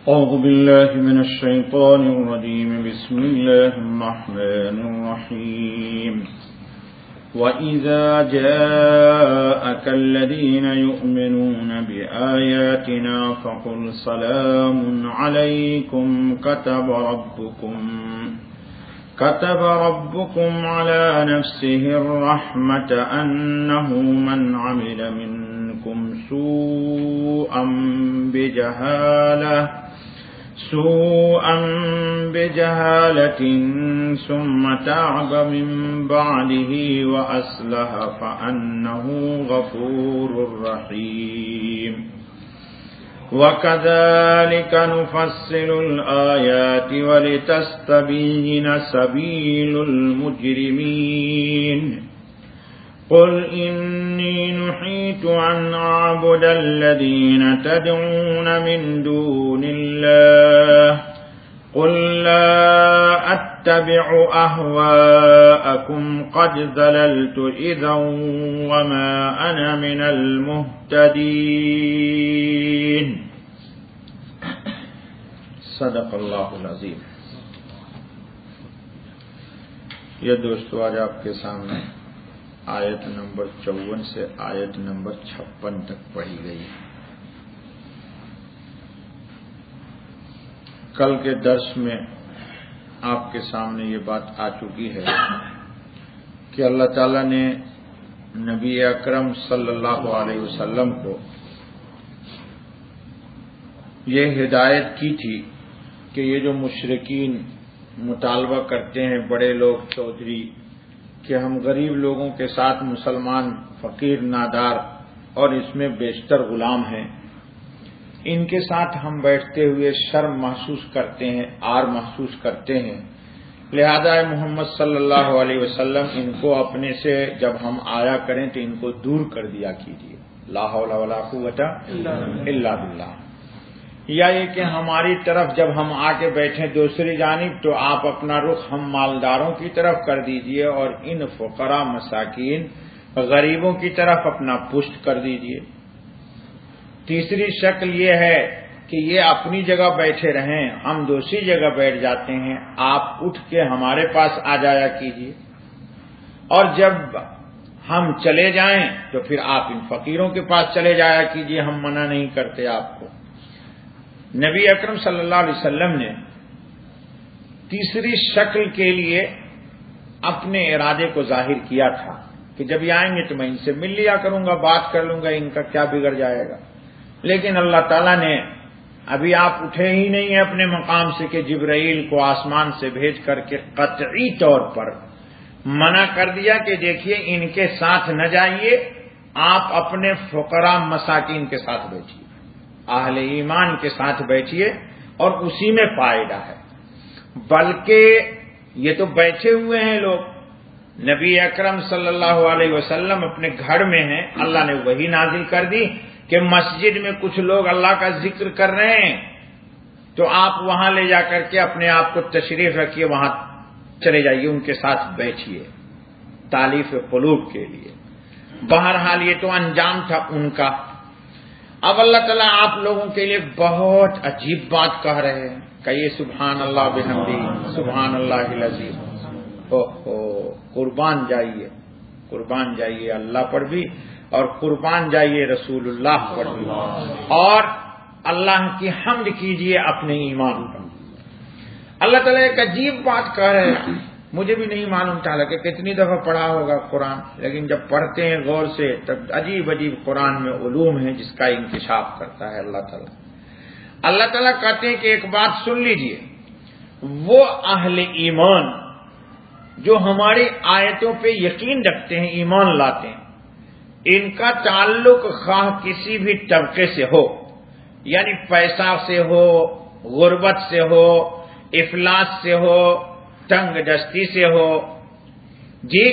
أعوذ بالله من الشيطان الرجيم بسم الله الرحمن الرحيم وَإِذَا جَاءَكَ الَّذِينَ يُؤْمِنُونَ بِآيَاتِنَا فَقُلْ سَلَامٌ عَلَيْكُمْ كتب ربكم على نفسه الرحمة أنه من عمل منكم سوءا بجهالة ثم تاب من بعده وأصلح فأنه غفور رحيم وكذلك نفصل الآيات ولتستبين سبيل المجرمين قل إني نهيت أن أعبد الذين تدعون من دون الله قل لا أتبع أهواءكم قد ضللت إذا وما أنا من المهتدين صدق اللہ العظیم۔ یہ دوستو آج آپ کے سامنے آیت نمبر 54 سے آیت نمبر 56 تک پڑھی گئی۔ کل کے درس میں آپ کے سامنے یہ بات آ چکی ہے کہ اللہ تعالیٰ نے نبی اکرم صلی اللہ علیہ وسلم کو یہ ہدایت کی تھی کہ یہ جو مشرکین مطالبہ کرتے ہیں بڑے لوگ چودھری کہ ہم غریب لوگوں کے ساتھ مسلمان فقیر نادار اور اس میں بیشتر غلام ہیں، ان کے ساتھ ہم بیٹھتے ہوئے شرم محسوس کرتے ہیں، عار محسوس کرتے ہیں، لہذا محمد صلی اللہ علیہ وسلم ان کو اپنے سے جب ہم آیا کریں تو ان کو دور کر دیا کیجیے، لا حول ولا قوت الا باللہ۔ یا یہ کہ ہماری طرف جب ہم آ کے بیٹھیں دوسری جانب تو آپ اپنا رخ ہم مالداروں کی طرف کر دیجئے اور ان فقراء مساکین غریبوں کی طرف اپنا پشت کر دیجئے۔ تیسری شکل یہ ہے کہ یہ اپنی جگہ بیٹھے رہیں، ہم دوسری جگہ بیٹھ جاتے ہیں، آپ اٹھ کے ہمارے پاس آ جایا کیجئے، اور جب ہم چلے جائیں تو پھر آپ ان فقیروں کے پاس چلے جایا کیجئے، ہم منع نہیں کرتے آپ کو۔ نبی اکرم صلی اللہ علیہ وسلم نے تیسری شکل کے لیے اپنے ارادے کو ظاہر کیا تھا کہ جب یہ آئیں گے تو میں ان سے مل لیا کروں گا، بات کر لوں گا، ان کا کیا بگڑ جائے گا۔ لیکن اللہ تعالیٰ نے ابھی آپ اٹھے ہی نہیں ہیں اپنے مقام سے کہ جبرائیل کو آسمان سے بھیج کر کے قطعی طور پر منع کر دیا کہ دیکھیے ان کے ساتھ نہ جائیے، آپ اپنے فقراء مساکین کے ساتھ بیٹھیے، اہل ایمان کے ساتھ بیٹھیے اور اسی میں فائدہ ہے۔ بلکہ یہ تو بیٹھے ہوئے ہیں لوگ، نبی اکرم صلی اللہ علیہ وسلم اپنے گھر میں ہیں، اللہ نے وحی نازل کر دی کہ مسجد میں کچھ لوگ اللہ کا ذکر کر رہے ہیں تو آپ وہاں لے جا کر کے اپنے آپ کو تشریف رکھیے، وہاں چلے جائیے، ان کے ساتھ بیٹھیے تالیف قلوب کے لیے۔ بہرحال یہ تو انجام تھا ان کا۔ اب اللہ تعالیٰ آپ لوگوں کے لیے بہت عجیب بات کہہ رہے ہیں، کہیے سبحان اللہ بحمدہ سبحان اللہ العظیم۔ قربان جائیے اللہ پر بھی، اور قربان جائیے رسول اللہ پر بھی، اور اللہ کی حمد کیجیے اپنے ایمان پر۔ اللہ تعالیٰ ایک عجیب بات کہہ رہے ہیں، مجھے بھی نہیں معلوم تھا کہ کتنی دفعہ پڑھا ہوگا قرآن، لیکن جب پڑھتے ہیں غور سے تب عجیب عجیب قرآن میں علوم ہیں جس کا انکشاف کرتا ہے اللہ تعالیٰ۔ اللہ تعالیٰ کہتے ہیں کہ ایک بات سن لیجئے، وہ اہل ایمان جو ہماری آیتوں پہ یقین رکھتے ہیں، ایمان لاتے ہیں، ان کا تعلق خواہ کسی بھی طبقے سے ہو، یعنی پیسہ سے ہو، غربت سے ہو، افلاس سے ہو، تنگ دستی سے ہو، جی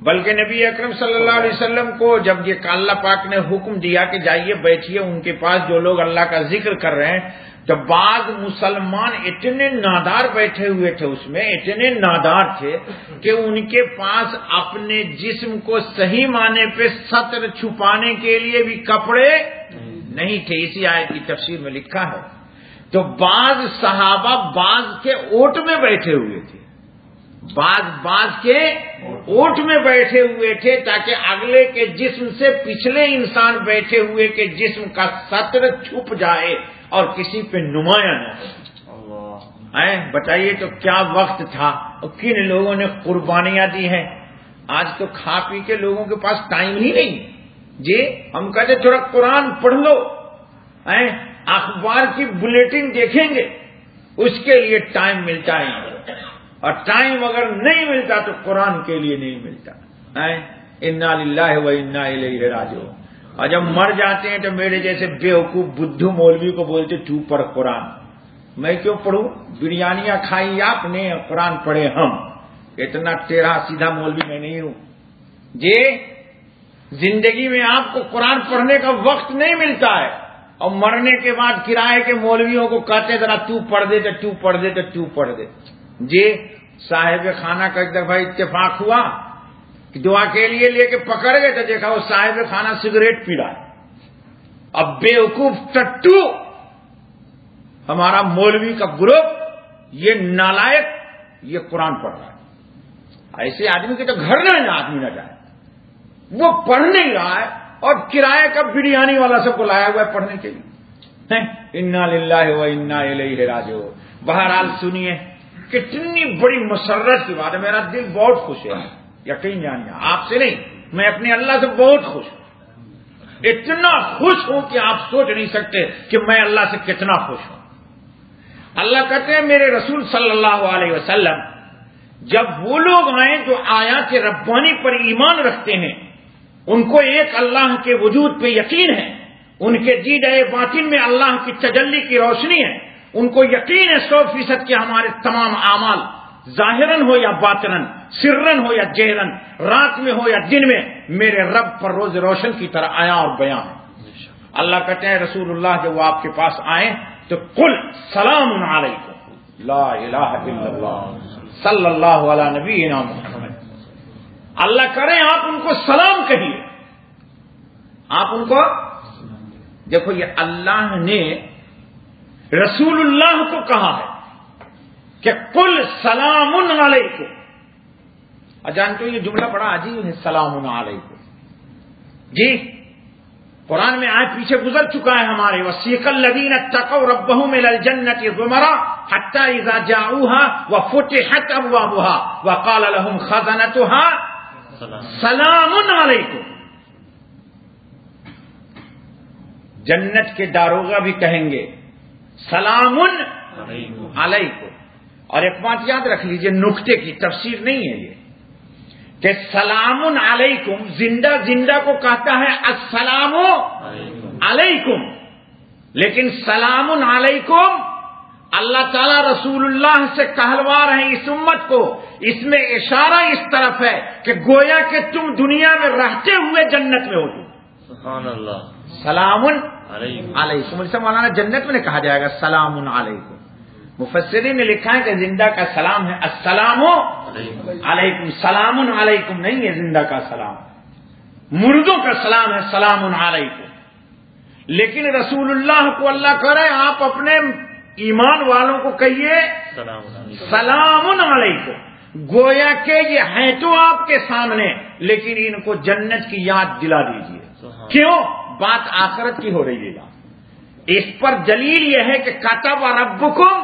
بلکہ نبی اکرم صلی اللہ علیہ وسلم کو جب یہ اللہ پاک نے حکم دیا کہ جائیے بیٹھیے ان کے پاس جو لوگ اللہ کا ذکر کر رہے ہیں، تو بعض مسلمان اتنے نادار بیٹھے ہوئے تھے، اس میں اتنے نادار تھے کہ ان کے پاس اپنے جسم کو صحیح معنی پہ ستر چھپانے کے لیے بھی کپڑے نہیں تھے۔ اسی آیت کی تفسیر میں لکھا ہے تو بعض صحابہ بعض کے اوٹ میں بیٹھے ہوئے تھے، بعض کے اوٹ میں بیٹھے ہوئے تھے تاکہ اگلے کے جسم سے پچھلے انسان بیٹھے ہوئے کے جسم کا سطر چھپ جائے اور کسی پہ نمایاں نہ ہو۔ بتائیے تو کیا وقت تھا اور کن لوگوں نے قربانیاں دی ہیں۔ آج تو کھا پی کے لوگوں کے پاس ٹائم ہی نہیں جی، ہم کہتے تھوڑا قرآن پڑھ لو، اخبار کی بلیٹن دیکھیں گے، اس کے لیے ٹائم ملتا ہے، اور ٹائم اگر نہیں ملتا تو قرآن کے لیے نہیں ملتا۔ انا للہ و انا الیہ راجعون۔ اور جب مر جاتے ہیں تو میرے جیسے بیوقوف بدھو مولوی کو بولتے تو پڑھ قرآن۔ میں کیوں پڑھوں؟ بریانیاں کھائی آپ نے، قرآن پڑھے ہم۔ اتنا ٹیڑھا سیدھا مولوی میں نہیں ہوں جی۔ زندگی میں آپ کو قرآن پڑھنے کا وقت نہیں ملتا ہے، اور مرنے کے بعد کرائے کے مولویوں کو کہتے ذرا تو پڑھ دے تو پڑھ دے جی۔ صاحب خانہ کا ایک دفعہ اتفاق ہوا کہ دعا کے لیے لے کے پکڑ گئے تو دیکھا وہ صاحب خانہ سگریٹ پی رہا ہے۔ اب بیوقوف ٹٹو ہمارا مولوی کا گروپ، یہ نالائق، یہ قرآن پڑھ رہا ہے۔ ایسے آدمی کے تو گھر نہ آدمی نہ جائے، وہ پڑھ نہیں رہا ہے اور کرایہ کا بریانی والا سب کو لایا ہوا ہے پڑھنے کے لیے۔ انا للہ و انا الیہ راجعون۔ بہرحال سنیے، کتنی بڑی مسرت کی بات ہے، میرا دل بہت خوش ہے، یقین جانیے، آپ سے نہیں، میں اپنے اللہ سے بہت خوش ہوں، اتنا خوش ہوں کہ آپ سوچ نہیں سکتے کہ میں اللہ سے کتنا خوش ہوں۔ اللہ کہتے ہیں میرے رسول صلی اللہ علیہ وسلم جب وہ لوگ آئیں جو آیات ربانی پر ایمان رکھتے ہیں، ان کو ایک اللہ کے وجود پہ یقین ہے، ان کے دیدۂ باطن میں اللہ کی تجلی کی روشنی ہے، ان کو یقین ہے 100% کہ ہمارے تمام اعمال ظاہراً ہو یا باطناً، سرن ہو یا جہرن، رات میں ہو یا دن میں، میرے رب پر روز روشن کی طرح آیا اور بیان ہے۔ اللہ کہتے ہیں رسول اللہ جب وہ آپ کے پاس آئیں تو قل سلام علیکم لا الہ الا اللہ صلی اللہ علی نبینا محمد۔ اللہ کریں آپ ان کو سلام کہیے، آپ ان کو دیکھو، یہ اللہ نے رسول اللہ کو کہا ہے کہ قل سلام علیکم۔ جانتے ہو یہ جملہ بڑا عجیب ہے، سلام علیکم جی۔ قرآن میں آج پیچھے گزر چکا ہے ہمارے، وَسِيقَ الَّذِينَ اتَّقَوْا رَبَّهُمْ إِلَى الْجَنَّةِ زُمَرًا حَتَّى إِذَا جَاءُوهَا وَفُتِحَتْ أَبْوَابُهَا وَقَالَ لَهُمْ خَزَنَتُهَا سَلَامٌ عَلَيْكُمْ۔ جنت کے داروغہ بھی کہیں گے سلام علیکم۔ اور ایک بات یاد رکھ لیجئے، نکتے کی تفسیر نہیں ہے یہ کہ سلام علیکم زندہ کو کہتا ہے السلام علیکم، لیکن سلام علیکم اللہ تعالی رسول اللہ سے کہلوا رہے ہیں اس امت کو، اس میں اشارہ اس طرف ہے کہ گویا کہ تم دنیا میں رہتے ہوئے جنت میں ہو تم۔ سبحان اللہ۔ سلام علیکم، اسے مولانا جنت میں کہا جائے گا سلام علیکم۔ مفسرین نے لکھا ہے کہ زندہ کا سلام ہے السلام علیکم، سلام علیکم نہیں ہے زندہ کا سلام، مردوں کا سلام ہے سلام علیکم۔ لیکن رسول اللہ کو اللہ کرے آپ اپنے ایمان والوں کو کہیے سلام علیکم، گویا کہ یہ ہیں تو آپ کے سامنے، لیکن ان کو جنت کی یاد دلا دیجیے۔ کیوں؟ بات آخرت کی ہو رہی ہے، اس پر دلیل یہ ہے کہ کتب ربکم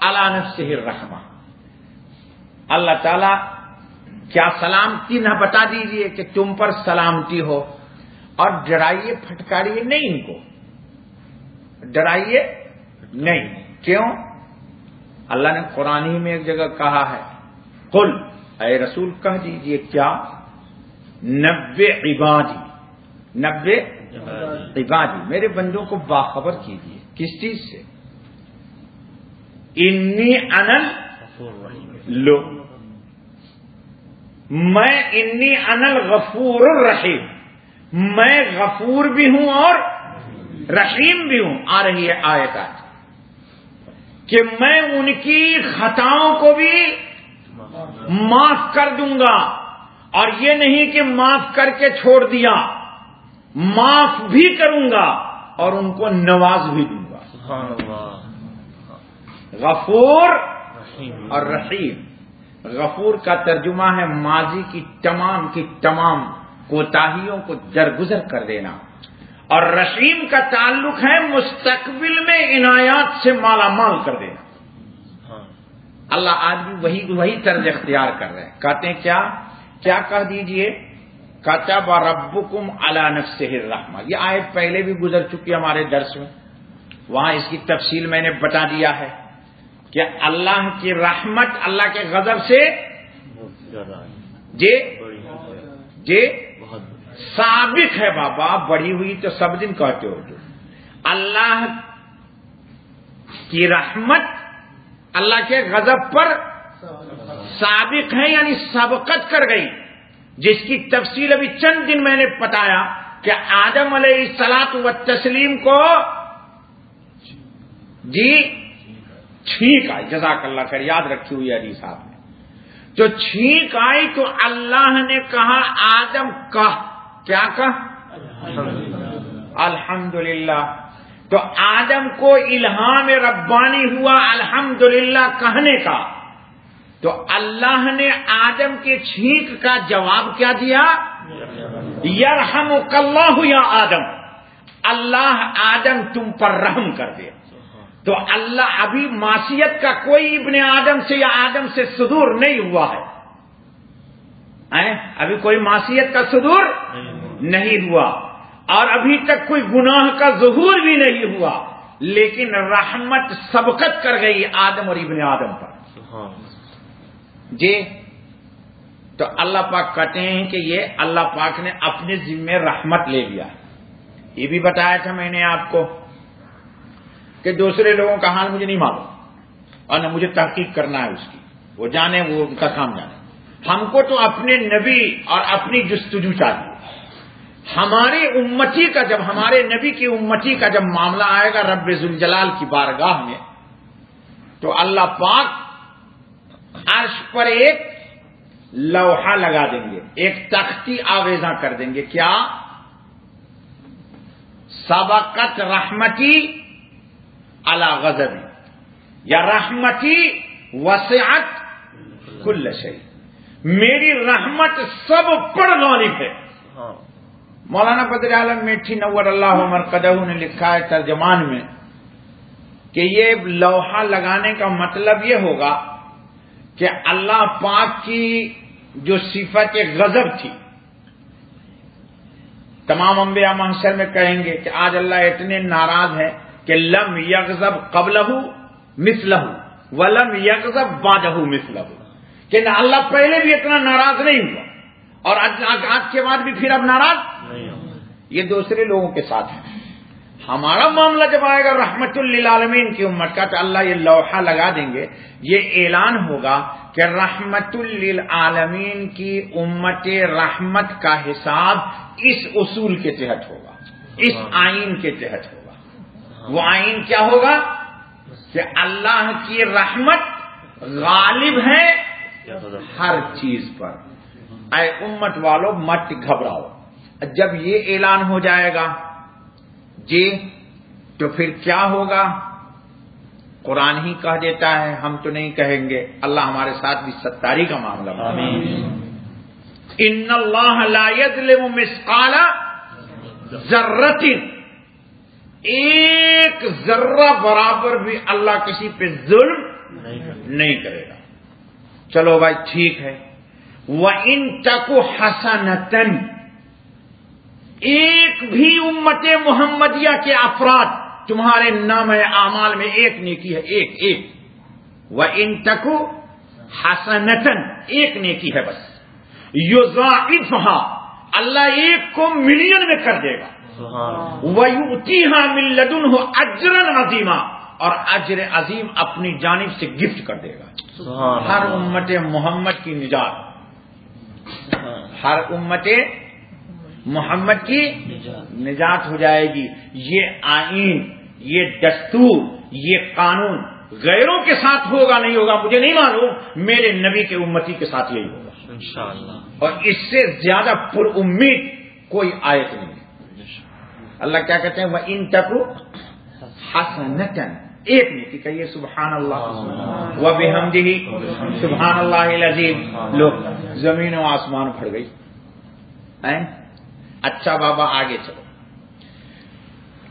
علی نفسہ الرحمہ، اللہ تعالیٰ کیا سلامتی نہ بتا دیجئے کہ تم پر سلامتی ہو، اور ڈرائیے پھٹکاریے نہیں، ان کو ڈرائیے نہیں۔ کیوں؟ اللہ نے قرآن ہی میں ایک جگہ کہا ہے قل، اے رسول کہہ دیجئے کیا، نبئ عبادی، میرے بندوں کو باخبر کیجیے، کس چیز سے؟ انی انل لو، میں انی انل غفور الرحیم، میں غفور بھی ہوں اور رحیم بھی ہوں۔ آ رہی ہے آیت کہ میں ان کی خطاؤں کو بھی معاف کر دوں گا، اور یہ نہیں کہ معاف کر کے چھوڑ دیا، معاف بھی کروں گا اور ان کو نواز بھی دوں گا۔ سبحان اللہ۔ غفور اور رحیم. غفور کا ترجمہ ہے ماضی کی تمام کوتاہیوں کو درگزر کر دینا، اور رحیم کا تعلق ہے مستقبل میں عنایات سے مالا مال کر دینا. اللہ آج بھی وہی طرز اختیار کر رہے ہیں. کہتے ہیں کیا کہہ دیجئے، کتب ربکم علی نفسہ الرحمہ. یہ آیت پہلے بھی گزر چکی ہمارے درس میں، وہاں اس کی تفصیل میں نے بتا دیا ہے کہ اللہ کی رحمت اللہ کے غضب سے سابق ہے. بابا بڑی ہوئی تو سب دن کہتے ہو. تو اللہ کی رحمت اللہ کے غضب پر سابق ہے، یعنی سبقت کر گئی، جس کی تفصیل ابھی چند دن میں نے بتایا کہ آدم علیہ الصلاۃ والتسلیم کو چھینک آئی. جزاک اللہ خیر، یاد رکھی ہوئی حدیث آپ نے. جو چھینک آئی تو اللہ نے کہا آدم کیا کہا؟ الحمدللہ. تو آدم کو الہام ربانی ہوا الحمدللہ کہنے کا. تو اللہ نے آدم کے چھینک کا جواب کیا دیا؟ یرحمک اللہ یا آدم، اللہ آدم تم پر رحم کر دے. تو اللہ ابھی معصیت کا کوئی ابن آدم سے یا آدم سے صدور نہیں ہوا ہے. ابھی کوئی معصیت کا صدور نہیں ہوا، اور ابھی تک کوئی گناہ کا ظہور بھی نہیں ہوا، لیکن رحمت سبقت کر گئی آدم اور ابن آدم پر. تو اللہ پاک کہتے ہیں کہ یہ اللہ پاک نے اپنے ذمے رحمت لے لیا. یہ بھی بتایا تھا میں نے آپ کو کہ دوسرے لوگوں کا حال مجھے نہیں معلوم، اور نہ مجھے تحقیق کرنا ہے اس کی، وہ جانے، وہ ان کا کام جانے. ہم کو تو اپنے نبی اور اپنی جستجو چاہیے. ہمارے امتی کا جب ہمارے نبی کی امتی کا جب معاملہ آئے گا رب ذوالجلال کی بارگاہ میں، تو اللہ پاک عرش پر ایک لوحہ لگا دیں گے، ایک تختی آویزاں کر دیں گے. کیا؟ سبقت رحمتی علی غضبی، یا رحمتی وسعت کل شیء، میری رحمت سب پر غالب ہے. مولانا بدر عالم میٹھی نور اللہ مرقدہ نے لکھا ہے ترجمان میں کہ یہ لوحہ لگانے کا مطلب یہ ہوگا کہ اللہ پاک کی جو صفت غضب تھی، تمام انبیاء محشر میں کہیں گے کہ آج اللہ اتنے ناراض ہے کہ لم یغضب قبلہ مثلہ ولم یغضب بعدہ مثلہ، کہ نہ اللہ پہلے بھی اتنا ناراض نہیں ہوا اور آج کے بعد بھی پھر اب ناراض نہیں ہوا. یہ دوسرے لوگوں کے ساتھ ہے. ہمارا معاملہ جب آئے گا رحمت للعالمین کی امت کا، تو اللہ یہ لوحہ لگا دیں گے. یہ اعلان ہوگا کہ رحمت للعالمین کی امت رحمت کا حساب اس اصول کے تحت ہوگا، اس آئین کے تحت ہوگا. وہ آئین کیا ہوگا کہ اللہ کی رحمت غالب ہے ہر چیز پر. اے امت والو مت گھبراؤ. جب یہ اعلان ہو جائے گا تو پھر کیا ہوگا؟ قرآن ہی کہہ دیتا ہے، ہم تو نہیں کہیں گے. اللہ ہمارے ساتھ بھی ستاری کا معاملہ. ان اللہ لا یظلم مثقال ذرۃ، ایک ذرہ برابر بھی اللہ کسی پہ ظلم نہیں کرے گا. چلو بھائی ٹھیک ہے. وَإِن تَكُ حَسَنَةً، ایک بھی امت محمدیہ کے افراد تمہارے نام اعمال میں ایک نیکی ہے، ایک وَإِن تَكُ حَسَنَةً، ایک نیکی ہے بس، یضاعفها، اللہ ایک کو ملین میں کر دے گا. وَيُؤْتِيهَا مِن لَّدُنْهُ أَجْرًا عَظِيمًا، اور اجر عظیم اپنی جانب سے گفٹ کر دے گا. ہر امت محمد کی نجات، ہر امت محمد کی نجات ہو جائے گی. یہ آئین، یہ دستور، یہ قانون غیروں کے ساتھ ہوگا نہیں ہوگا مجھے نہیں معلوم، میرے نبی کے امتی کے ساتھ یہی ہوگا انشاءاللہ. اور اس سے زیادہ پر امید کوئی آیت نہیں ہے. اللہ کیا کہتے ہیں؟ وَإِن تَكُ حَسَنَةً، ایک نیکی کہیے سبحان اللہ و بحمدہ سبحان اللہ العظیم، لوگ زمین و آسمان پھٹ گئی. اچھا بابا آگے چلو.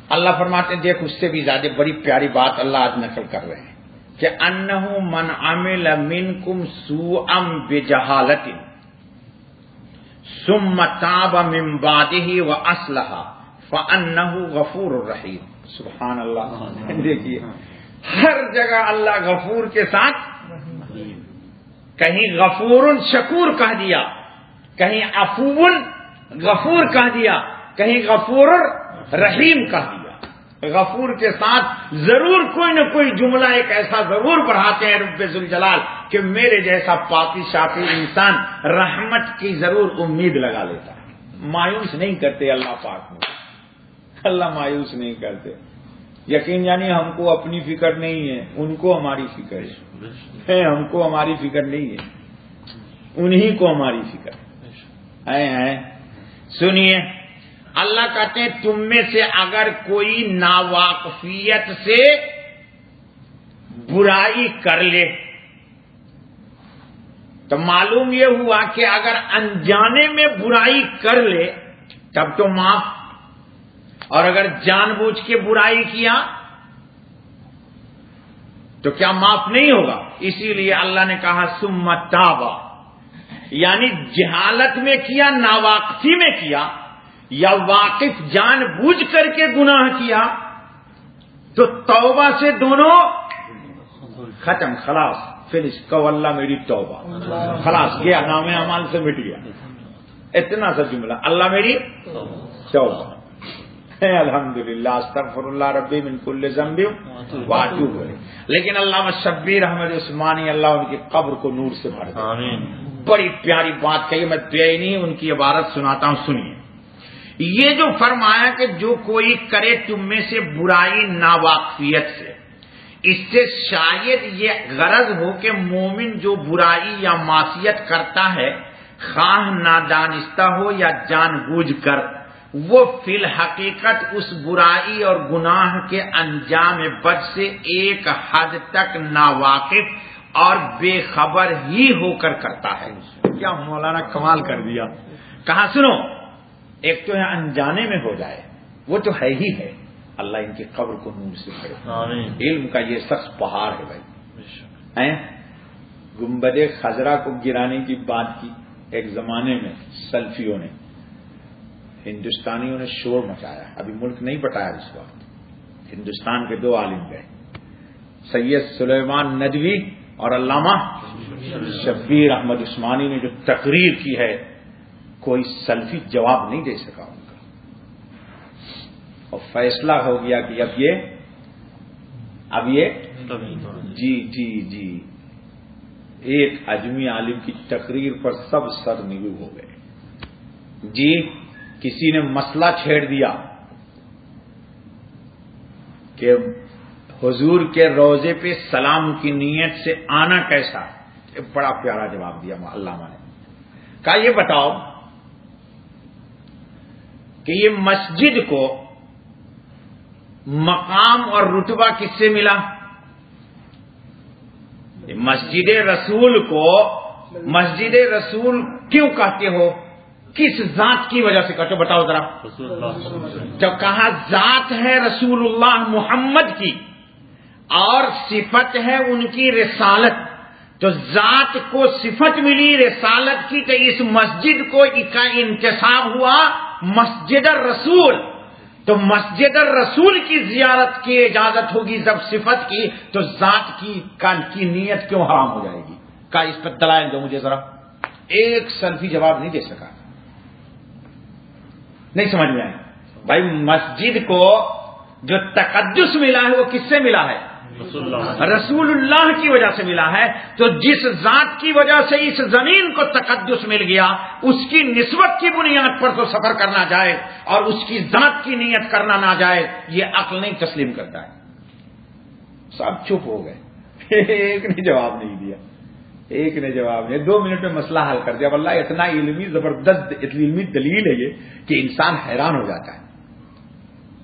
اللہ فرماتے ہیں دیکھ اس سے بھی زیادہ بڑی پیاری بات اللہ آج نقل کر رہے ہیں کہ انہ من عمل منکم سوءا بجہالۃ ثم تاب من بعدہ واصلح فانہ غفور رحیم. سبحان اللہ. دیکھیے ہر جگہ اللہ غفور کے ساتھ کہیں غفور شکور کہہ دیا، کہیں عفو غفور کہہ دیا، کہیں غفور رحیم کہہ دیا. غفور کے ساتھ ضرور کوئی نہ کوئی جملہ ایک ایسا ضرور بڑھاتے ہیں رب ذوالجلال کہ میرے جیسا پاکی شاکی انسان رحمت کی ضرور امید لگا لیتا ہے. مایوس نہیں کرتے اللہ پاک میں، اللہ مایوس نہیں کرتے. یقین یعنی ہم کو اپنی فکر نہیں ہے، ان کو ہماری فکر ہے. ہم کو ہماری فکر نہیں ہے، انہی کو ہماری فکر ہے. سنیے اللہ کہتے ہیں تم میں سے اگر کوئی ناواقفیت سے برائی کر لے تو معلوم یہ ہوا کہ اگر انجانے میں برائی کر لے تب تو معاف، اور اگر جان بوجھ کے برائی کیا تو کیا معاف نہیں ہوگا. اسی لیے اللہ نے کہا ثم تاب، یعنی جہالت میں کیا، ناواقفی میں کیا، یا واقف جان بوجھ کر کے گناہ کیا تو توبہ سے دونوں ختم، خلاص فنش. کہ اللہ میری توبہ، خلاص گیا، نام اعمال سے مٹ گیا. اتنا سا جملہ، اللہ میری توبہ. الحمدللہ استغفر اللہ ربی من کل ذنب واتوب الیہ. لیکن علامہ شبیر احمد عثمانی اللہ ان کی قبر کو نور سے بھر دے. بڑی پیاری بات کہی، میں دعائی نہیں ان کی عبارت سناتا ہوں، سنیے. یہ جو فرمایا کہ جو کوئی کرے تم میں سے برائی ناواقفیت سے، اس سے شاید یہ غرض ہو کہ مومن جو برائی یا معصیت کرتا ہے خواہ نادانستہ ہو یا جان بوجھ کر، وہ فی الحقیقت اس برائی اور گناہ کے انجام بد سے ایک حد تک ناواقف اور بے خبر ہی ہو کر کرتا ہے. کیا مولانا کمال کر دیا. کہاں سنو، ایک تو ہے انجانے میں ہو جائے، وہ تو ہے ہی ہے. اللہ ان کی قبر کو نور سے بھرے. علم کا یہ سخت پہاڑ ہے بھائی. گنبد خضرا کو گرانے کی بات کی ایک زمانے میں سلفیوں نے، ہندوستانیوں نے شور مچایا. ابھی ملک نہیں بٹایا اس وقت. ہندوستان کے دو عالم گئے، سید سلیمان ندوی اور علامہ شبیر احمد عثمانی نے جو تقریر کی ہے، کوئی سلفی جواب نہیں دے سکا ان کا. اور فیصلہ ہو گیا کہ اب یہ جی ایک اجمی عالم کی تقریر پر سب سر نگو ہو گئے. جی کسی نے مسئلہ چھیڑ دیا کہ حضور کے روضے پہ سلام کی نیت سے آنا کیسا. ایک بڑا پیارا جواب دیا علامہ نے. کہا یہ بتاؤ کہ یہ مسجد کو مقام اور رتبہ کس سے ملا؟ مسجد رسول کو مسجد رسول کیوں کہتے ہو؟ کس ذات کی وجہ سے کہتے ہو؟ بتاؤ ذرا. جب کہا ذات ہے رسول اللہ محمد کی اور صفت ہے ان کی رسالت، تو ذات کو صفت ملی رسالت کی، تو اس مسجد کو کا انتساب ہوا مسجد الرسول. تو مسجد الرسول کی زیارت کی اجازت ہوگی جب صفت کی، تو ذات کی نیت کیوں حرام ہو جائے گی؟ کا اس پر دلائل دو مجھے ذرا. ایک سلفی جواب نہیں دے سکا. نہیں سمجھ میں آئے بھائی. مسجد کو جو تقدس ملا ہے وہ کس سے ملا ہے؟ رسول اللہ کی وجہ سے ملا ہے. تو جس ذات کی وجہ سے اس زمین کو تقدس مل گیا، اس کی نسبت کی بنیاد پر تو سفر کرنا جائے اور اس کی ذات کی نیت کرنا نہ جائے، یہ عقل نہیں تسلیم کرتا ہے. سب چپ ہو گئے. ایک نے جواب نہیں دیا. 2 منٹ میں مسئلہ حل کر دیا. واللہ اتنا علمی زبردست علمی دلیل ہے یہ کہ انسان حیران ہو جاتا ہے.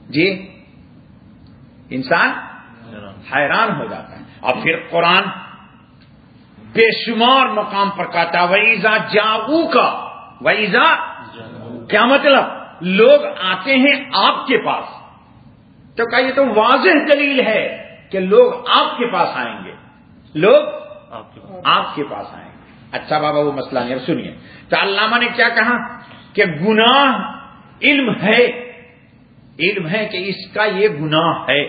جی انسان حیران ہو جاتا ہے. اور پھر قرآن بے شمار مقام پر کہتا وَإِذَا جَاءُوكَ وَإِذَا کیا مطلب لوگ آتے ہیں آپ کے پاس. تو کہا یہ تو واضح دلیل ہے کہ لوگ آپ کے پاس آئیں گے, لوگ آپ کے پاس آئیں گے. اچھا بابا وہ مسئلہ نہیں. سنیے تو علامہ نے کیا کہا کہ گناہ علم ہے کہ اس کا یہ گناہ ہے,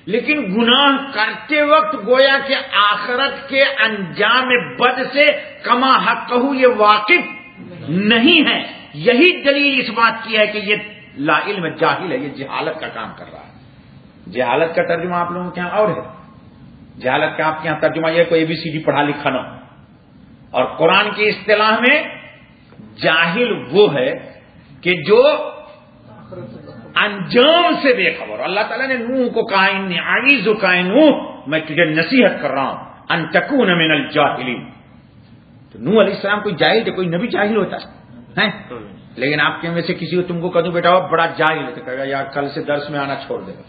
لیکن گناہ کرتے وقت گویا کہ آخرت کے انجام بد سے کما حق یہ واقف نہیں ہے. یہی دلیل اس بات کی ہے کہ یہ لا علم جاہل ہے, یہ جہالت کا کام کر رہا ہے. جہالت کا ترجمہ آپ لوگوں کے یہاں اور ہے. جہالت کا آپ کے یہاں ترجمہ یہ کوئی ABCD پڑھا لکھا نہ ہو. اور قرآن کی اصطلاح میں جاہل وہ ہے کہ جو انجام سے بے خبر. اللہ تعالیٰ نے نوح کو کہا انی اعیذک اے نوح میں تجھے نصیحت کر رہا ہوں ان تکون من الجاہلین. تو نوح علیہ السلام کوئی جاہل تھے؟ کوئی نبی جاہل ہوتا ہے؟ لیکن آپ کے میں سے کسی کو تم کو کہہ دوں بیٹا وہ بڑا جاہل ہے تو کہے گا یار کل سے درس میں آنا چھوڑ دے گا.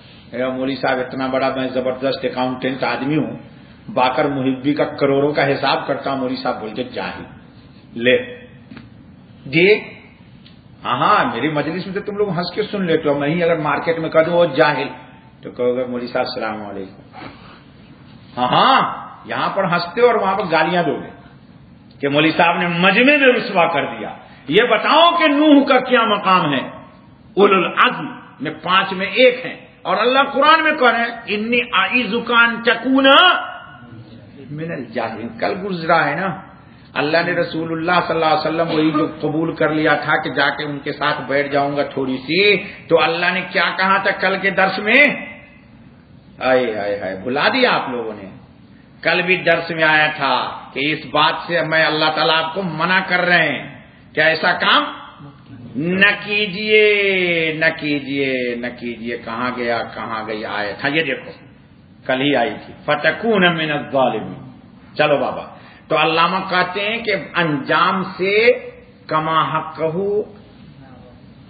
مولوی صاحب اتنا بڑا میں زبردست اکاؤنٹنٹ آدمی ہوں, باقر محبی کا کروڑوں کا حساب کرتا ہوں, مولوی صاحب بولتے جاہل لے جی. ہاں میری مجلس میں تو تم لوگ ہنس کے سن لیتے ہو, میں ہی اگر مارکیٹ میں کہہ دوں وہ جاہل تو کہو گے مولوی صاحب السلام علیکم. ہاں یہاں پر ہنستے اور وہاں پر گالیاں دو گے کہ مولوی صاحب نے مجمع میں رسوا کر دیا. یہ بتاؤ کہ نوح کا کیا مقام ہے؟ اولو العزم میں 5 میں 1 ہے. اور اللہ قرآن میں کہہ رہے ہیں انی اعیذک ان تکون من الجاہلین. کل گزرا ہے نا, اللہ نے رسول اللہ صلی اللہ علیہ وسلم وہی جو قبول کر لیا تھا کہ جا کے ان کے ساتھ بیٹھ جاؤں گا تھوڑی سی, تو اللہ نے کیا کہا تھا کل کے درس میں؟ آئے بھلا دیا آپ لوگوں نے. کل بھی درس میں آیا تھا کہ اس بات سے میں اللہ تعالیٰ آپ کو منع کر رہے ہیں کہ ایسا کام نہ کیجئے. کہاں گئی آیت؟ ہاں یہ دیکھو کل ہی آئی تھی فتکون من الظالمین. چلو بابا تو علامہ کہتے ہیں کہ انجام سے کما حقہ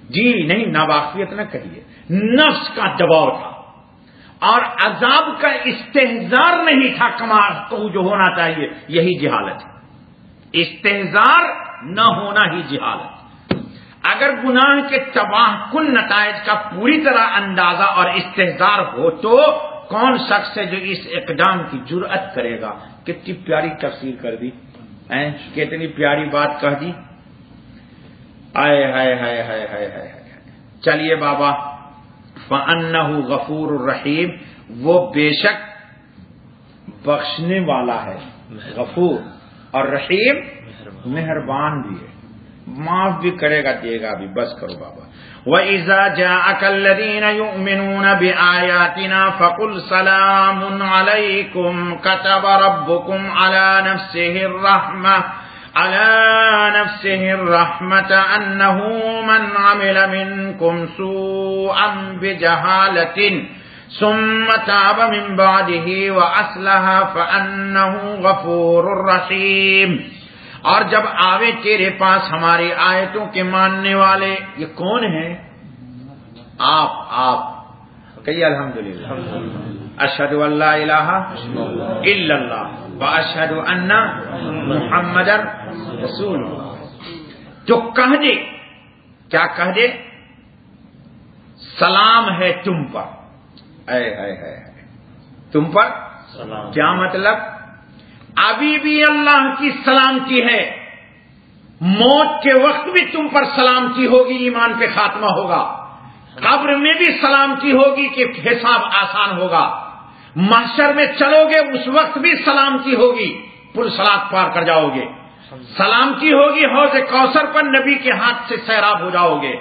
جی نہیں, ناواقفیت نہ کہیے, نفس کا دباؤ تھا اور عذاب کا استحزار نہیں تھا. کما حقہ جو ہونا چاہیے یہی جہالت ہے. استحزار نہ ہونا ہی جہالت. اگر گناہ کے تباہ کن نتائج کا پوری طرح اندازہ اور استحزار ہو تو کون شخص ہے جو اس اقدام کی جرأت کرے گا؟ کتنی پیاری تفسیر کر دی, کتنی پیاری بات کہہ دی. ہائے. چلیے بابا فَأَنَّهُ غَفُورٌ الرحیم, وہ بے شک بخشنے والا ہے, غفور اور رحیم مہربان بھی ہے, معاف بھی کرے گا دے گا بھی. بس کرو بابا. وَإِذَا جَاءَكَ الَّذِينَ يُؤْمِنُونَ بِآيَاتِنَا فَقُلْ سَلَامٌ عَلَيْكُمْ كَتَبَ رَبُّكُمْ عَلَى نَفْسِهِ الرَّحْمَةَ أَنَّهُ مَنْ عَمِلَ مِنْكُمْ سُوءًا بِجَهَالَةٍ ثُمَّ تَابَ مِنْ بَعْدِهِ وَأَصْلَحَ فَأَنَّهُ غَفُورٌ رَحِيمٌ. اور جب آوے تیرے پاس ہماری آیتوں کے ماننے والے, یہ کون ہیں؟ آپ کہیے الحمدللہ. اشہد ان لا الہ الا اللہ واشہد ان محمد رسول اللہ. تو کہہ دے, کیا کہہ دے؟ سلام ہے تم پر. تم پر کیا مطلب؟ ابھی بھی اللہ کی سلامتی ہے, موت کے وقت بھی تم پر سلامتی ہوگی, ایمان پہ خاتمہ ہوگا. قبر میں بھی سلامتی ہوگی کہ حساب آسان ہوگا. محشر میں چلو گے اس وقت بھی سلامتی ہوگی, پل صراط پار کر جاؤ گے. سلامتی ہوگی حوض کوثر پر نبی کے ہاتھ سے سیراب ہو جاؤ گے.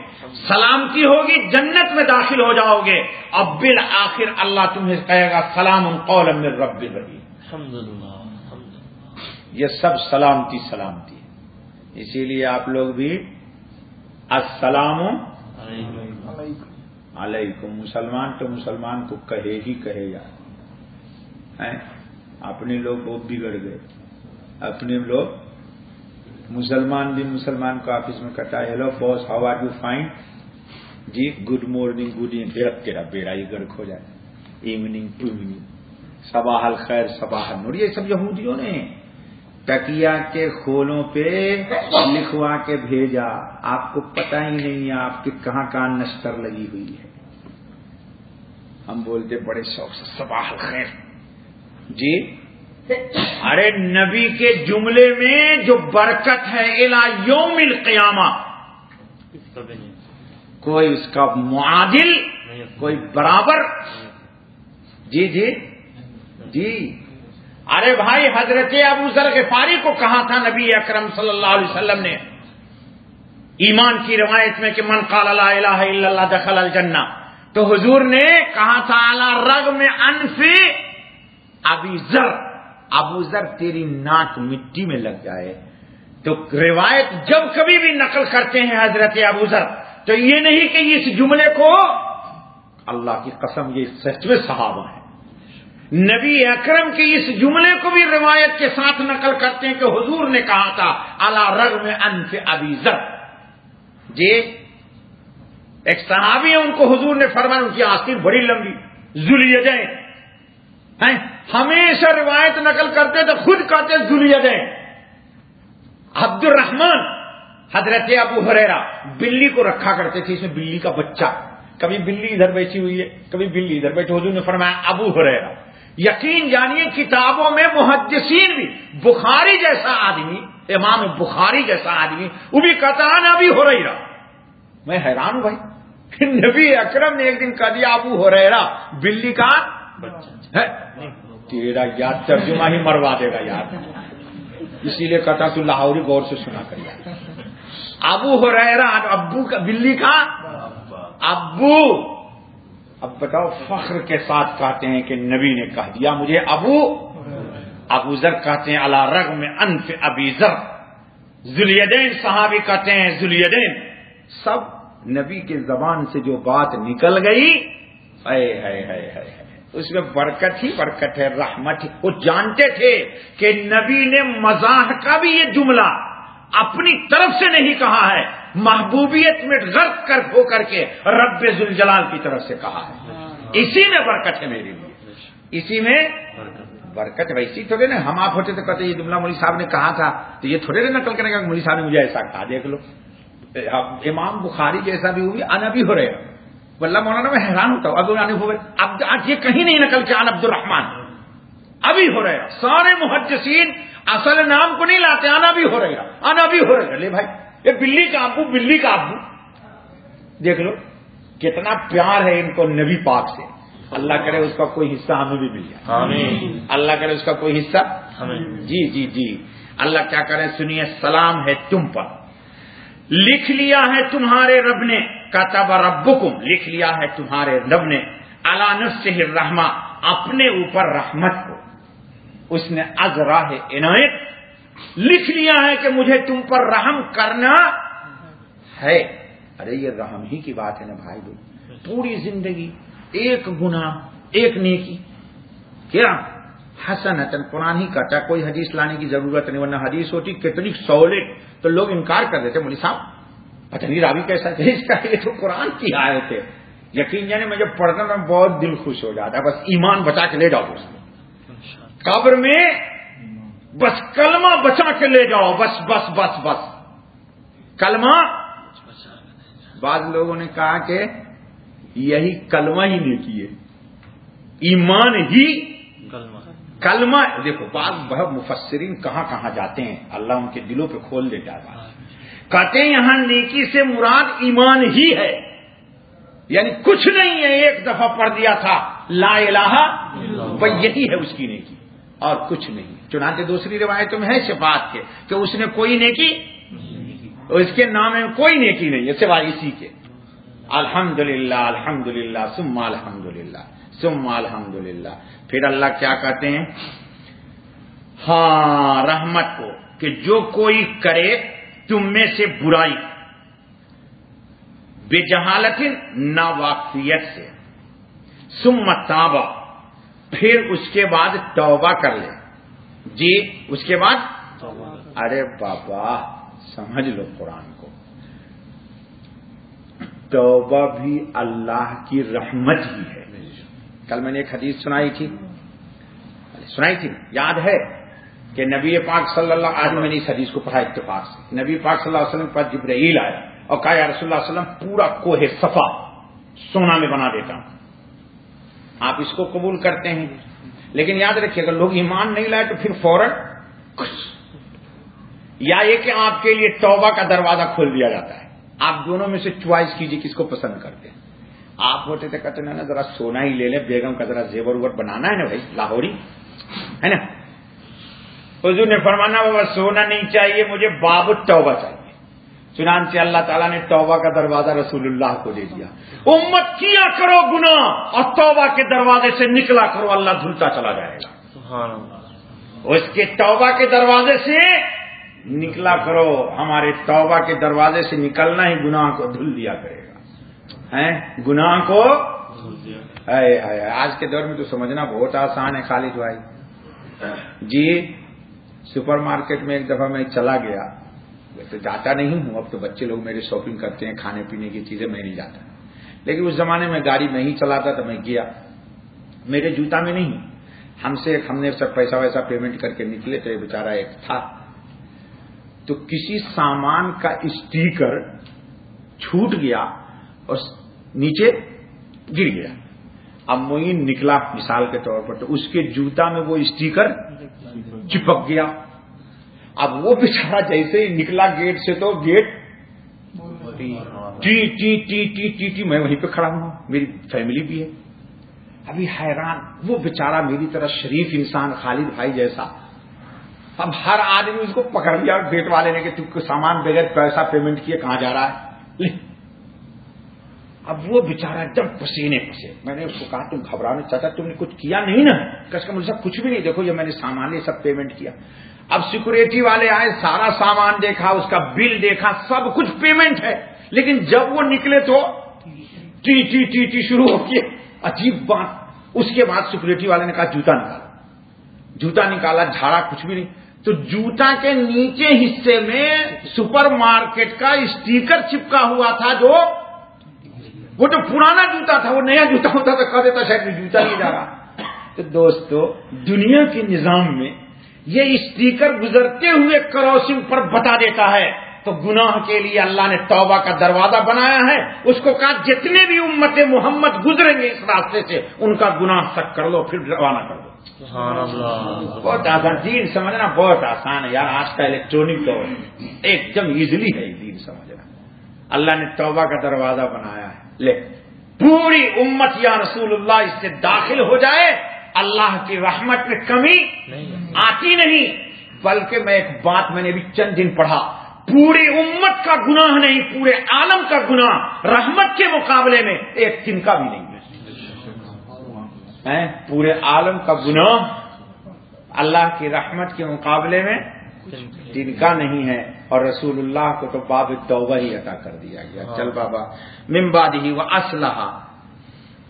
سلامتی ہوگی جنت میں داخل ہو جاؤ گے. اب بالآخر اللہ تمہیں کہے گا سلام قولا من رب رحیم. یہ سب سلامتی ہے. اسی لیے آپ لوگ بھی السلام علیکم. مسلمان تو مسلمان کو کہے ہی کہے یار. اپنے لوگ بہت بگڑ گئے. اپنے لوگ مسلمان بھی مسلمان کو آفس میں کہتا ہے hello boss how are you fine جی, گڈ مارننگ, گڈ ایوننگ. تیرا بیڑا ہی گرک ہو جائے. ایوننگ ٹو ایوننگ صباح الخیر صباح النور، یہ سب یہودیوں نے تکیا کے خولوں پہ لکھوا کے بھیجا، آپ کو پتہ ہی نہیں ہے آپ کے کہاں کہاں نشتر لگی ہوئی ہے۔ ہم بولتے بڑے شوق سے صباح الخیر جی، ارے نبی کے جملے میں جو برکت ہے الی یوم القیامہ کوئی اس کا معادل، کوئی برابر۔ جی جی جی، ارے بھائی حضرت ابو ذر غفاری کو کہا تھا نبی اکرم صلی اللہ علیہ وسلم نے ایمان کی روایت میں کہ من قال لا الہ الا اللہ دخل الجنہ، تو حضور نے کہا تھا علی رغم انف ابی ذر، ابو ذر تیری ناک مٹی میں لگ جائے۔ تو روایت جب کبھی بھی نقل کرتے ہیں حضرت ابو ذر تو یہ نہیں کہ اس جملے کو، اللہ کی قسم یہ سچ میں صحابہ ہیں، نبی اکرم کے اس جملے کو بھی روایت کے ساتھ نقل کرتے ہیں کہ حضور نے کہا تھا علی رغم انف ابی ذر۔ جی ایک صحابی ہیں، ان کو حضور نے فرمایا، ان کی آستین بڑی لمبی ذوالیدین ہیں، ہمیشہ روایت نقل کرتے تو خود کہتے ذوالیدین۔ عبد الرحمن حضرت ابو ہریرہ بلی کو رکھا کرتے تھے، اس میں بلی کا بچہ، کبھی بلی ادھر بیٹھی ہوئی ہے کبھی بلی ادھر بیٹھی، حضور نے فرمایا ابو ہریرہ۔ یقین جانیے کتابوں میں محدثین بھی، بخاری جیسا آدمی، امام بخاری جیسا آدمی وہ بھی کہتا ہے نا ابی ہریرہ۔ میں حیران ہوں بھائی، نبی اکرم نے ایک دن کہہ دیا ابو ہریرہ بلی کا ہے، تیرا یاد ترجمہ ہی مروا دے گا یار، اسی لیے کہتا تو لاہوری غور سے سنا کر یار۔ ابو ہریرہ ابو کا، بلی کا ابو۔ اب بتاؤ فخر کے ساتھ کہتے ہیں کہ نبی نے کہہ دیا مجھے ابو۔ ابو ذر کہتے ہیں علی رغم انف ابی ذر، ذوالیدین صحابی کہتے ہیں ذوالیدین۔ سب نبی کے زبان سے جو بات نکل گئی، اس میں برکت ہی برکت ہے، رحمت ہی۔ وہ جانتے تھے کہ نبی نے مزاح کا بھی یہ جملہ اپنی طرف سے نہیں کہا ہے، محبوبیت میں غرق ہو کر کے رب ذوالجلال کی طرف سے کہا ہے۔ اسی میں برکت ہے میرے لیے، اسی میں برکت۔ ویسی تھوڑے نا ہم آپ ہوتے تو کہتے یہ جملہ مولوی صاحب نے کہا تھا، تو یہ تھوڑے نا نقل کرنے کا مولوی صاحب نے مجھے ایسا کہا، دیکھ لو امام بخاری جیسا بھی ہوئی ان ابی ہریرہ۔ واللہ مولانا میں حیران ہوتا ہوں، اب آج یہ کہیں نہیں نقل کیا عبد الرحمن ابی ہریرہ۔ سارے محدثین اصل نام کو نہیں لاتے، ان ابی ہریرہ ان ابی ہریرہ۔ لے بھائی یہ بلی کا ابو، بلی کا ابو، دیکھ لو کتنا پیار ہے ان کو نبی پاک سے۔ اللہ کرے اس کا کوئی حصہ ہمیں بھی مل جائے، آمین۔ اللہ کرے اس کا کوئی حصہ ہمیں۔ جی جی جی، اللہ کیا کرے سنیے، سلام ہے تم پر، لکھ لیا ہے تمہارے رب نے، کتب ربکم، لکھ لیا ہے تمہارے رب نے، علی نفسہ الرحمہ، اپنے اوپر رحمت کو اس نے از راہ عنایت لکھ لیا ہے کہ مجھے تم پر رحم کرنا ہے۔ ارے یہ رحم ہی کی بات ہے نا بھائی، پوری زندگی ایک گناہ ایک نیکی، کیا حسنتن قرآن ہی کہتا ہے، کوئی حدیث لانے کی ضرورت نہیں، ورنہ حدیث ہوتی کتنی سولڈ تو لوگ انکار کر دیتے، مولوی صاحب پتہ نہیں راوی کیسا ہے اس کا، یہ تو قرآن کی آیت ہے۔ یقین جانے میں جب پڑھتا ہوں بہت دل خوش ہو جاتا ہے، بس ایمان بچا کے لے جاؤ اس میں، قبر میں بس کلمہ بچا کے لے جاؤ، بس بس بس بس کلمہ۔ بعض لوگوں نے کہا کہ یہی کلمہ ہی نیکی ہے، ایمان ہی کلمہ۔ دیکھو بعض بہت مفسرین کہاں کہاں جاتے ہیں، اللہ ان کے دلوں پہ کھول دیتا ہے، کہتے ہیں یہاں نیکی سے مراد ایمان ہی ہے، یعنی کچھ نہیں ہے، ایک دفعہ پڑھ دیا تھا لا الہ، بس یہی ہے اس کی نیکی اور کچھ نہیں۔ چنانچہ دوسری روایتوں میں ہے شفاعت کے کہ اس نے کوئی نیکی، اس کے نام میں کوئی نیکی نہیں ہے سوائے اسی کے، الحمدللہ الحمدللہ ثم الحمدللہ ثم الحمدللہ۔ پھر اللہ کیا کہتے ہیں، ہاں رحمت کو، کہ جو کوئی کرے تم میں سے برائی بے جہالت، نا واقفیت سے، ثم تابا، پھر اس کے بعد توبہ کر لے، جی اس کے بعد، ارے بابا سمجھ لو قرآن کو، توبہ بھی اللہ کی رحمت ہی ہے۔ کل میں نے ایک حدیث سنائی تھی، سنائی تھی، یاد ہے کہ نبی پاک صلی اللہ علیہ وسلم نے اس حدیث کو پڑھا اتفاق سے. نبی پاک صلی اللہ علیہ وسلم کے پاس جبرائیل آیا اور کہا یا رسول اللہ صلی اللہ علیہ وسلم پورا کوہ صفا سونا میں بنا دیتا ہوں. آپ اس کو قبول کرتے ہیں، لیکن یاد رکھیے اگر لوگ ایمان نہیں لائے تو پھر فوراً یا یہ کہ آپ کے لیے توبہ کا دروازہ کھول دیا جاتا ہے. آپ دونوں میں سے چوائس کیجیے کس کو پسند کرتے ہیں. آپ ہوتے تھے کہتے نا ذرا سونا ہی لے لیں، بیگم کا ذرا زیور وور بنانا ہے نا بھائی، لاہوری ہے نا. حضور نے فرمانا بابا سونا نہیں چاہیے مجھے، باب التوبہ چاہیے. چنانچہ اللہ تعالیٰ نے توبہ کا دروازہ رسول اللہ کو دے دیا. امت کیا کرو گناہ اور توبہ کے دروازے سے نکلا کرو، اللہ دھلتا چلا جائے گا. سبحان اللہ. اس کے توبہ کے دروازے سے نکلا کرو. ہمارے توبہ کے دروازے سے نکلنا ہی گناہ کو دھل دیا کرے گا. گناہ کو آج کے دور میں تو سمجھنا بہت آسان ہے. خالد بھائی جی سپر مارکیٹ میں ایک دفعہ میں چلا گیا، تو جاتا نہیں ہوں، اب تو بچے لوگ میرے شاپنگ کرتے ہیں کھانے پینے کی چیزیں، میں نہیں جاتا. لیکن اس زمانے میں گاڑی میں ہی چلاتا تو میں گیا، میرے جوتا میں نہیں، ہم نے سب پیسہ ویسا پیمنٹ کر کے نکلے تو یہ بیچارہ ایک تھا، تو کسی سامان کا اسٹیکر چھوٹ گیا اور نیچے گر گیا. اب معین نکلا مثال کے طور پر، تو اس کے جوتا میں وہ اسٹیکر چپک گیا. اب وہ بیچارہ جیسے ہی نکلا گیٹ سے تو گیٹ ٹی ٹی ٹی ٹی ٹی ٹی میں وہیں پہ کھڑا ہوں، میری فیملی بھی ہے. ابھی حیران وہ بیچارہ میری طرح شریف انسان خالد بھائی جیسا، اب ہر آدمی اس کو پکڑ لیا گیٹ والے نے کہ تو سامان بغیر پیسہ پیمنٹ کیے کہاں جا رہا ہے. اب وہ بیچارہ ایک دم پسینے پسے. میں نے اس کو کہا تم گھبرانا چاہتا، تم نے کچھ کیا نہیں نا؟ کہ مجھ سے کچھ بھی نہیں، دیکھو یہ میں نے سامان یہ سب پیمنٹ کیا. اب سیکورٹی والے آئے، سارا سامان دیکھا، اس کا بل دیکھا، سب کچھ پیمنٹ ہے، لیکن جب وہ نکلے تو ٹی ٹی ٹی ٹی شروع ہو گئی. عجیب بات. اس کے بعد سیکورٹی والے نے کہا جوتا نکالا. جوتا نکالا، جھاڑا، کچھ بھی نہیں. تو جوتا کے نیچے حصے میں سپر مارکیٹ کا اسٹیکر چپکا ہوا تھا، جو وہ تو پرانا جوتا تھا، وہ نیا جوتا ہوتا تو کہہ دیتا شاید جوتا نہیں جا رہا. تو دوستو دنیا کے نظام میں یہ اسٹیکر گزرتے ہوئے کراسنگ پر بتا دیتا ہے. تو گناہ کے لیے اللہ نے توبہ کا دروازہ بنایا ہے. اس کو کہا جتنے بھی امت محمد گزریں گے اس راستے سے ان کا گناہ تک کر لو، پھر روانہ کر دو. سبحان اللہ. بہت آسان. دین سمجھنا بہت آسان ہے یار. آج کا الیکٹرانک دور ایک دم ایزیلی ہے دین سمجھنا. اللہ نے توبہ کا دروازہ بنایا ہے. لے پوری امت یا رسول اللہ اس سے داخل ہو جائے، اللہ کی رحمت میں کمی آتی نہیں. بلکہ میں ایک بات میں نے بھی چند دن پڑھا، پوری امت کا گناہ نہیں، پورے عالم کا گناہ رحمت کے مقابلے میں ایک دن کا بھی نہیں ہے. پورے عالم کا گناہ اللہ کی رحمت کے مقابلے میں دن کا نہیں ہے. اور رسول اللہ کو تو باب توبہ ہی عطا کر دیا گیا. چل بابا من بعدہ واصلح،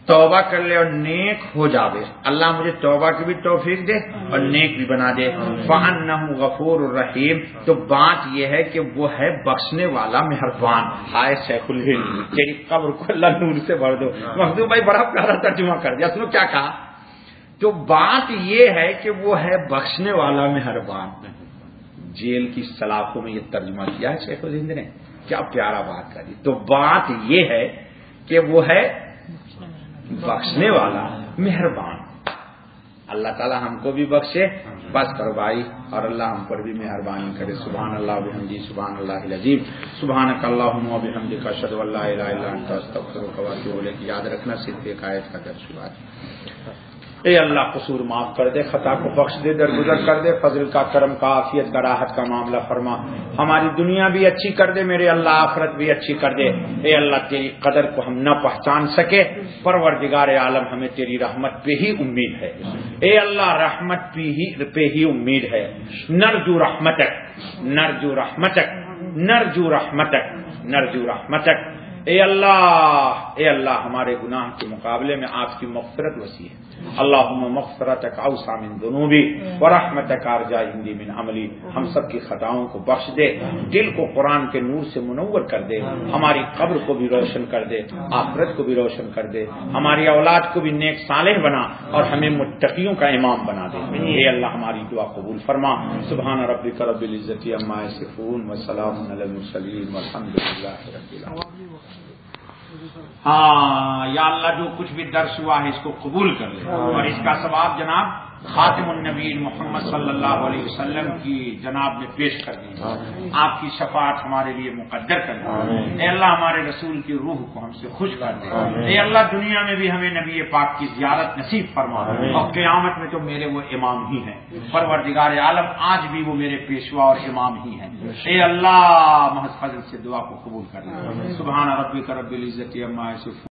توبہ کر لے اور نیک ہو جاوے. اللہ مجھے توبہ کی بھی توفیق دے اور نیک بھی بنا دے. فَإِنَّهُ غَفُورٌ الرحیم. تو بات یہ ہے کہ وہ ہے بخشنے والا مہربان. ہائے شیخ الہند، تیری قبر کو اللہ نور سے بھر دو. مخدوم بھائی بڑا پیارا ترجمہ کر دیا. سنو کیا کہا. تو بات یہ ہے کہ وہ ہے بخشنے والا مہربان. جیل کی سلاخوں میں یہ ترجمہ کیا ہے شیخ الہند نے. کیا پیارا بات کری. تو بات یہ ہے کہ وہ ہے بخشنے والا مہربان. اللہ تعالی ہم کو بھی بخشے. بس کرو بھائی، اور اللہ ہم پر بھی مہربانی کرے. سبحان اللہ وبحمدہ، سبحان اللہ العظیم، سبحانک اللہم وبحمدک، اشہد ان لا الہ الا انت، استغفرک واتوب الیک. یاد رکھنا صرف ایک آیت کا درس ہوا ہے. اے اللہ قصور معاف کر دے، خطا کو بخش دے، درگزر کر دے، فضل کا، کرم کا، عافیت کا، راحت کا معاملہ فرما. ہماری دنیا بھی اچھی کر دے میرے اللہ، آخرت بھی اچھی کر دے. اے اللہ تیری قدر کو ہم نہ پہچان سکے، پروردگار عالم ہمیں تیری رحمت پہ ہی امید ہے. اے اللہ رحمت پہ ہی امید ہے. نرجو رحمتک، نرجو رحمتک، نرجو رحمتک، نرجو رحمتک. اے اللہ ہمارے گناہ کے مقابلے میں آپ کی مغفرت وسیع ہے. اللہم مغفرتک اوسع من ذنوبی ورحمتک ارجا عندی من عملی. ہم سب کی خطاؤں کو بخش دے, دل کو قرآن کے نور سے منور کر دے, ہماری قبر کو بھی روشن کر دے, آخرت کو بھی روشن کر دے, ہماری اولاد کو بھی نیک صالح بنا اور ہمیں متقیوں کا امام بنا دے. اے اللہ ہماری دعا قبول فرما. سبحان ربک رب العزت عما یصفون وسلام علی المرسلین والحمد للہ رب العالمین. ہاں یا اللہ جو کچھ بھی درس ہوا ہے اس کو قبول کر لے اور اس کا ثواب جناب خاتم النبیین محمد صلی اللہ علیہ وسلم کی جناب میں پیش کر دیں. آپ کی شفاعت ہمارے لیے مقدر کر دیں. اے اللہ ہمارے رسول کی روح کو ہم سے خوش کر دے. اے اللہ دنیا میں بھی ہمیں نبی پاک کی زیارت نصیب فرما اور قیامت میں تو میرے وہ امام ہی ہیں. پروردگار عالم آج بھی وہ میرے پیشوا اور امام ہی ہیں. اے اللہ محض فضل سے دعا کو قبول کر لے. سبحان ربک رب العزت عما یصفون.